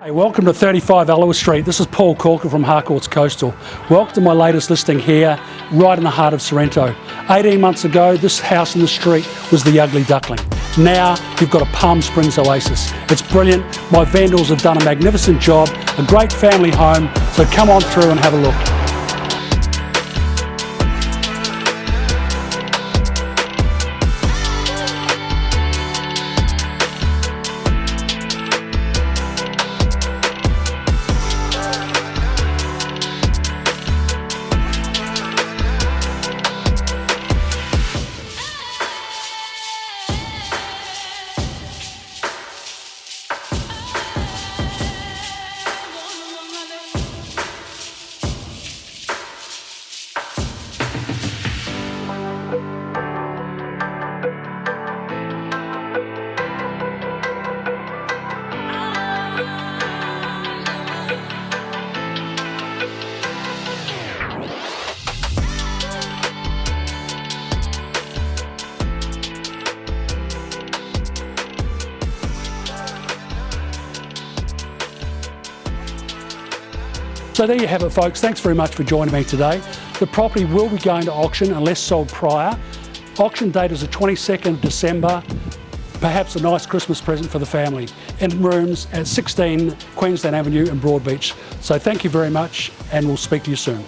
Hey, welcome to 35 Allawah Street. This is Paul Corkill from Harcourts Coastal. Welcome to my latest listing here, right in the heart of Sorrento. 18 months ago, this house in the street was the ugly duckling. Now, you've got a Palm Springs oasis. It's brilliant. My vendors have done a magnificent job, a great family home, so come on through and have a look. So there you have it, folks. Thanks very much for joining me today. The property will be going to auction unless sold prior. Auction date is the 22nd of December. Perhaps a nice Christmas present for the family. In rooms at 16 Queensland Avenue in Broadbeach. So thank you very much, and we'll speak to you soon.